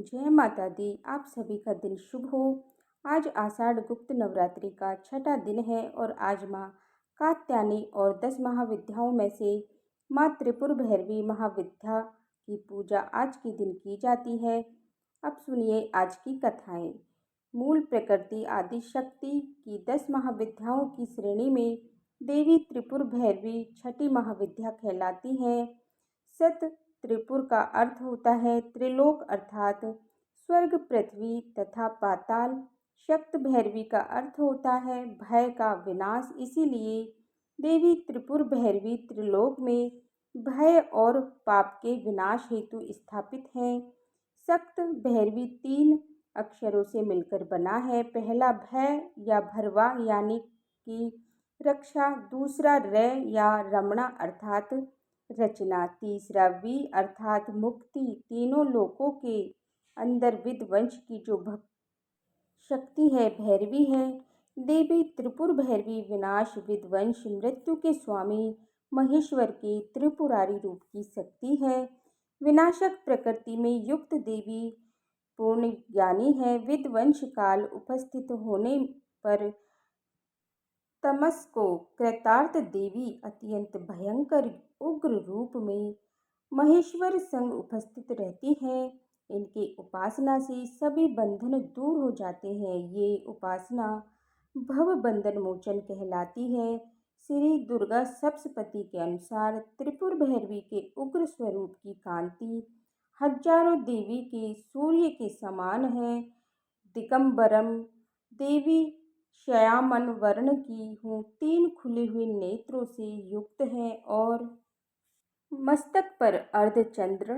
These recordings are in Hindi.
जय माता दी। आप सभी का दिन शुभ हो। आज आषाढ़ गुप्त नवरात्रि का छठा दिन है और आज माँ कात्यायनी और 10 महाविद्याओं में से माँ त्रिपुर भैरवी महाविद्या की पूजा आज के दिन की जाती है। अब सुनिए आज की कथाएं। मूल प्रकृति आदि शक्ति की 10 महाविद्याओं की श्रेणी में देवी त्रिपुर भैरवी छठी महाविद्या कहलाती है। सत त्रिपुर का अर्थ होता है त्रिलोक अर्थात स्वर्ग, पृथ्वी तथा पाताल। शक्त भैरवी का अर्थ होता है भय का विनाश, इसीलिए देवी त्रिपुर भैरवी त्रिलोक में भय और पाप के विनाश हेतु स्थापित है। सक्त भैरवी 3 अक्षरों से मिलकर बना है। पहला भय या भरवा यानी कि रक्षा, दूसरा रे या रमणा अर्थात रचना, तीसरा वी अर्थात मुक्ति। तीनों लोकों के अंदर विध्वंस की जो भक्त शक्ति है भैरवी है। देवी त्रिपुर भैरवी विनाश, विध्वंस, मृत्यु के स्वामी महेश्वर के त्रिपुरारी रूप की शक्ति है। विनाशक प्रकृति में युक्त देवी पूर्ण ज्ञानी है। विध्वंस काल उपस्थित होने पर तमस को कृतार्थ देवी अत्यंत भयंकर उग्र रूप में महेश्वर संग उपस्थित रहती है। इनके उपासना से सभी बंधन दूर हो जाते हैं। ये उपासना भव बंधन मोचन कहलाती है। श्री दुर्गा सप्तशती के अनुसार त्रिपुर भैरवी के उग्र स्वरूप की कांति हजारों देवी के सूर्य के समान है। दिगंबरम देवी श्यामन वर्ण की हूँ, 3 खुले हुए नेत्रों से युक्त है और मस्तक पर अर्धचंद्र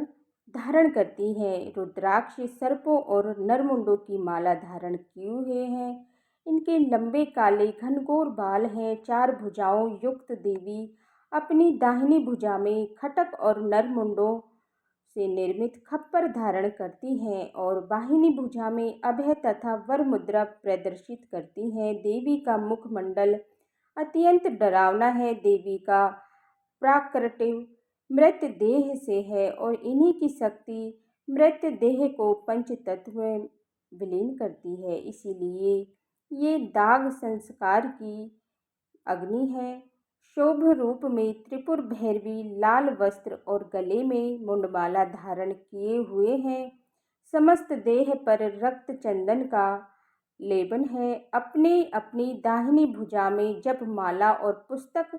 धारण करती हैं। रुद्राक्ष, सर्पों और नरमुंडों की माला धारण किए हुए हैं। इनके लंबे काले घनघोर बाल हैं। 4 भुजाओं युक्त देवी अपनी दाहिनी भुजा में खटक और नरमुंडों से निर्मित खप्पर धारण करती हैं और बाहिनी भुजा में अभय तथा वर मुद्रा प्रदर्शित करती हैं। देवी का मुखमंडल अत्यंत डरावना है। देवी का प्राकट्य मृत देह से है और इन्हीं की शक्ति मृत देह को पंच तत्व में विलीन करती है। इसीलिए ये दाग संस्कार की अग्नि है। शोभ रूप में त्रिपुर भैरवी लाल वस्त्र और गले में मुंडमाला धारण किए हुए हैं। समस्त देह पर रक्त चंदन का लेबन है। अपने अपनी दाहिनी भुजा में जप माला और पुस्तक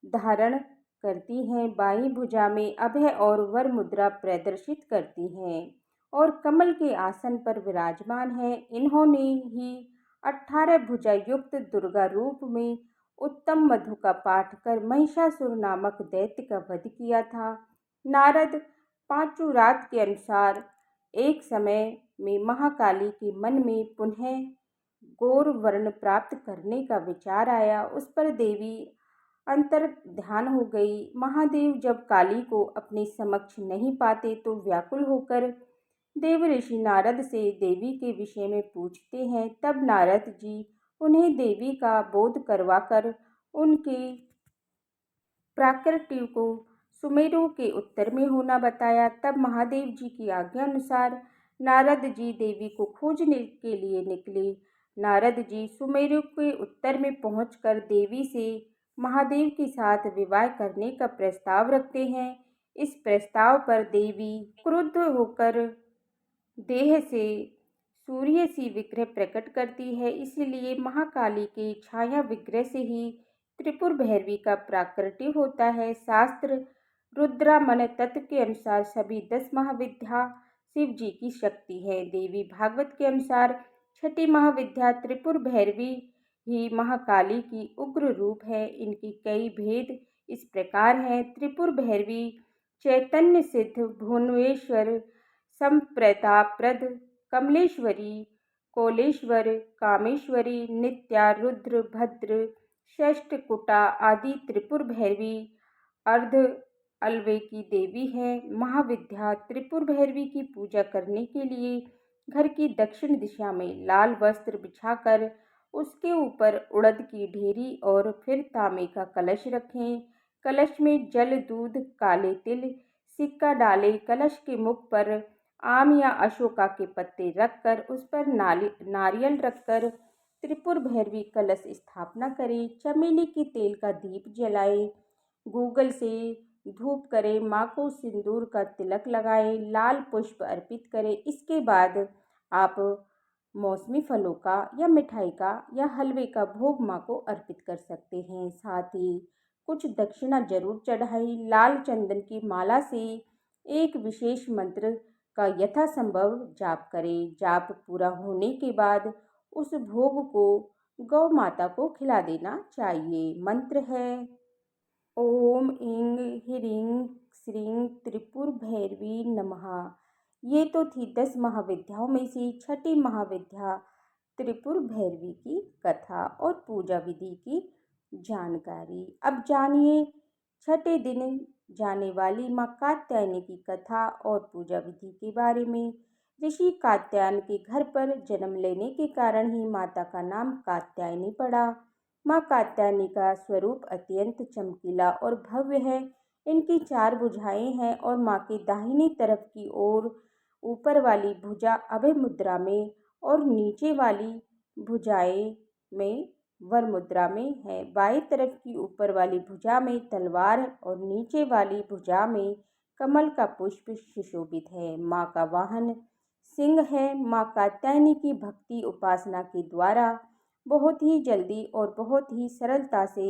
धारण करती हैं। बाईं भुजा में अभय और वर मुद्रा प्रदर्शित करती हैं और कमल के आसन पर विराजमान है। इन्होंने ही 18 भुजा युक्त दुर्गा रूप में उत्तम मधु का पाठ कर महिषासुर नामक दैत्य का वध किया था। नारद पांचों रात के अनुसार एक समय में महाकाली के मन में पुनः गौर वर्ण प्राप्त करने का विचार आया। उस पर देवी अंतर ध्यान हो गई। महादेव जब काली को अपने समक्ष नहीं पाते तो व्याकुल होकर देव ऋषि नारद से देवी के विषय में पूछते हैं। तब नारद जी उन्हें देवी का बोध करवाकर उनके प्राकट्य को सुमेरु के उत्तर में होना बताया। तब महादेव जी की आज्ञा अनुसार नारद जी देवी को खोजने के लिए निकले। नारद जी सुमेरु के उत्तर में पहुंचकर देवी से महादेव के साथ विवाह करने का प्रस्ताव रखते हैं। इस प्रस्ताव पर देवी क्रुद्ध होकर देह से सूर्य सी विग्रह प्रकट करती है। इसलिए महाकाली के छाया विग्रह से ही त्रिपुर भैरवी का प्राकट्य होता है। शास्त्र रुद्रामन तत्व के अनुसार सभी 10 महाविद्या शिव जी की शक्ति है। देवी भागवत के अनुसार छठी महाविद्या त्रिपुर भैरवी ही महाकाली की उग्र रूप है। इनकी कई भेद इस प्रकार हैं। त्रिपुर भैरवी चैतन्य सिद्ध, भुवनेश्वर, संप्रताप्रद, कमलेश्वरी, कोलेश्वर, कामेश्वरी, नित्या, रुद्र, भद्र, षष्ठकुटा आदि त्रिपुर भैरवी अर्ध अलवे की देवी है। महाविद्या त्रिपुर भैरवी की पूजा करने के लिए घर की दक्षिण दिशा में लाल वस्त्र बिछाकर उसके ऊपर उड़द की ढेरी और फिर तांबे का कलश रखें। कलश में जल, दूध, काले तिल, सिक्का डालें। कलश के मुख पर आम या अशोका के पत्ते रखकर उस पर नारियल रखकर त्रिपुर भैरवी कलश स्थापना करें। चमेली के तेल का दीप जलाएं। गूगल से धूप करें। माँ को सिंदूर का तिलक लगाएं। लाल पुष्प अर्पित करें। इसके बाद आप मौसमी फलों का या मिठाई का या हलवे का भोग माँ को अर्पित कर सकते हैं। साथ ही कुछ दक्षिणा जरूर चढ़ाई। लाल चंदन की माला से एक विशेष मंत्र का यथासंभव जाप करें। जाप पूरा होने के बाद उस भोग को गौ माता को खिला देना चाहिए। मंत्र है ओम इंग ह्रीं श्रीं त्रिपुर भैरवी नमः। ये तो थी 10 महाविद्याओं में से छठी महाविद्या त्रिपुर भैरवी की कथा और पूजा विधि की जानकारी। अब जानिए छठे दिन जाने वाली माँ कात्यायनी की कथा और पूजा विधि के बारे में। ऋषि कात्यायन के घर पर जन्म लेने के कारण ही माता का नाम कात्यायनी पड़ा। माँ कात्यायनी का स्वरूप अत्यंत चमकीला और भव्य है। इनकी 4 भुजाएं हैं और माँ की दाहिनी तरफ की ओर ऊपर वाली भुजा अभय मुद्रा में और नीचे वाली भुजाएं में वर मुद्रा में है। बाईं तरफ की ऊपर वाली भुजा में तलवार और नीचे वाली भुजा में कमल का पुष्प सुशोभित है। माँ का वाहन सिंह है। माँ कात्यायनी की भक्ति उपासना के द्वारा बहुत ही जल्दी और बहुत ही सरलता से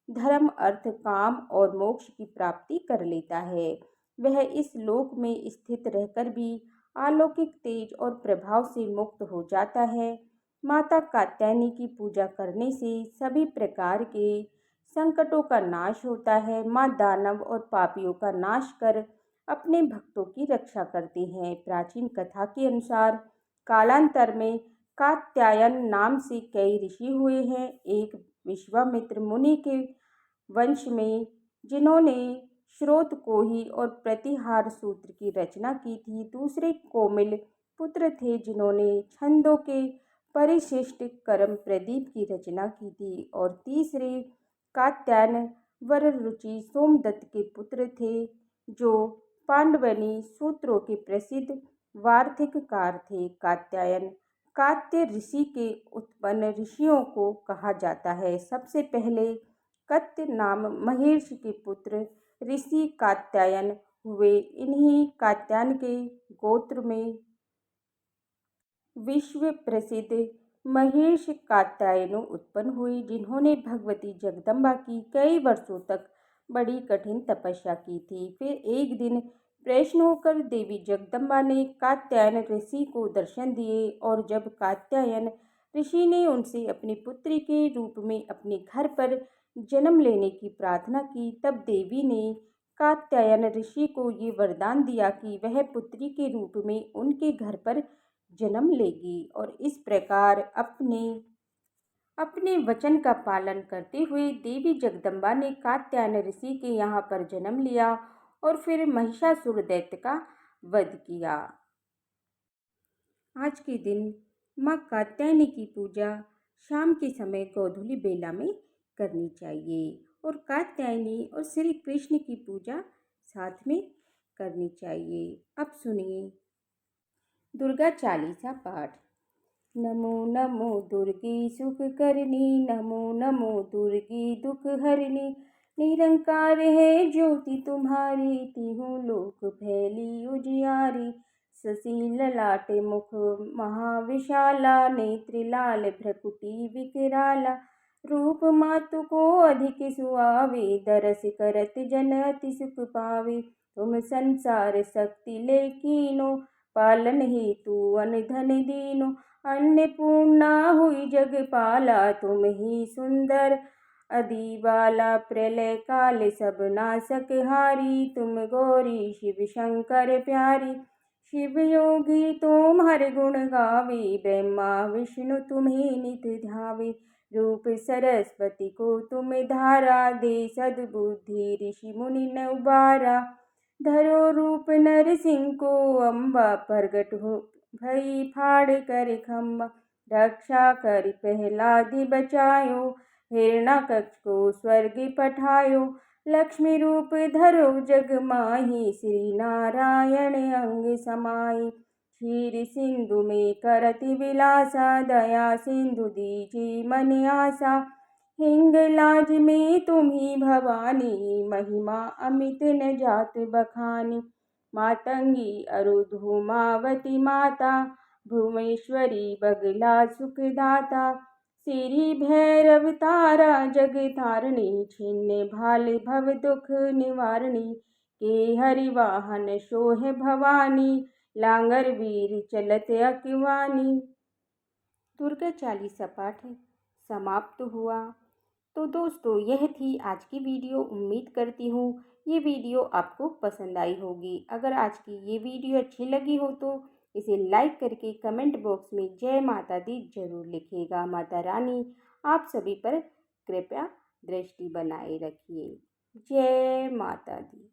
धर्म अर्थ काम और मोक्ष की प्राप्ति कर लेता है। वह इस लोक में स्थित रहकर भी अलौकिक तेज और प्रभाव से मुक्त हो जाता है। माता कात्यायनी की पूजा करने से सभी प्रकार के संकटों का नाश होता है। माँ दानव और पापियों का नाश कर अपने भक्तों की रक्षा करती हैं। प्राचीन कथा के अनुसार कालांतर में कात्यायन नाम से कई ऋषि हुए हैं। एक विश्वामित्र मुनि के वंश में जिन्होंने श्रोतकोहि और प्रतिहार सूत्र की रचना की थी। दूसरे कोमिल पुत्र थे जिन्होंने छंदों के परिशिष्ट कर्म प्रदीप की रचना की थी और तीसरे कात्यायन वररुचि सोमदत्त के पुत्र थे जो पांडवनी सूत्रों के प्रसिद्ध वार्तिककार थे। कात्यायन कात्य ऋषि के उत्पन्न ऋषियों को कहा जाता है। सबसे पहले कत्य नाम महर्षि के पुत्र ऋषि कात्यायन हुए। इन्हीं कात्यायन के गोत्र में विश्व प्रसिद्ध महर्षि कात्यायन उत्पन्न हुए जिन्होंने भगवती जगदम्बा की कई वर्षों तक बड़ी कठिन तपस्या की थी। फिर एक दिन प्रसन्न होकर देवी जगदम्बा ने कात्यायन ऋषि को दर्शन दिए और जब कात्यायन ऋषि ने उनसे अपनी पुत्री के रूप में अपने घर पर जन्म लेने की प्रार्थना की तब देवी ने कात्यायन ऋषि को ये वरदान दिया कि वह पुत्री के रूप में उनके घर पर जन्म लेगी और इस प्रकार अपने वचन का पालन करते हुए देवी जगदम्बा ने कात्यायन ऋषि के यहाँ पर जन्म लिया और फिर महिषासुर दैत्य का वध किया। आज के दिन माँ कात्यायनी की पूजा शाम के समय गोधूली बेला में करनी चाहिए और कात्यायनी और श्री कृष्ण की पूजा साथ में करनी चाहिए। अब सुनिए दुर्गा चालीसा पाठ। नमो नमो दुर्गे सुख करनी, नमो नमो दुर्गे दुख हरनी। निरंकार है ज्योति तुम्हारी, तिहु लोक फैली उजियारी। शशि ललाट मुख महाविशाला, नेत्र लाल भ्रकुटी विकराला। रूप मातु को अधिक सुआवे, दरस करत जन अति सुख पावे। तुम संसार शक्ति ले कीनो, पालन हेतु अनधन दीनो। अन्नपूर्णा हुई जगपाला, तुम ही सुंदर अदिबाला। प्रलय काल सब नाशक हारी, तुम गौरी शिव शंकर प्यारी। शिव योगी तुम हर गुण गावे, ब्रह्मा विष्णु तुम्हें नित ध्यावे। रूप सरस्वती को तुम धारा, दे सद्बुद्धि ऋषि मुनि न उबारा। धरो रूप नरसिंह को अम्बा, प्रगट हो भई फाड़ कर खम्बा। रक्षा कर प्रहलाद बचायो, हिरण्याकश को स्वर्ग पठायो। लक्ष्मी रूप धरो जग माही, श्री नारायण अंग समाई। क्षीर सिंधु में करति विलासा, दया सिंधु दीजी मन आसा। हिंगलाज में तुम्ही भवानी, महिमा अमित न जात बखानी। मातंगी अरु धूमावती माता, भुवनेश्वरी बगला सुखदाता। श्री भैरव तारा जग तारणी, छिन्न भाल भव दुख निवारणी। के हरि वाहन सोह भवानी, लांगर वीर चलत अकवानी। दुर्गा चालीसा पाठ समाप्त हुआ। तो दोस्तों, यह थी आज की वीडियो। उम्मीद करती हूँ ये वीडियो आपको पसंद आई होगी। अगर आज की ये वीडियो अच्छी लगी हो तो इसे लाइक करके कमेंट बॉक्स में जय माता दी जरूर लिखिएगा। माता रानी आप सभी पर कृपया दृष्टि बनाए रखिए। जय माता दी।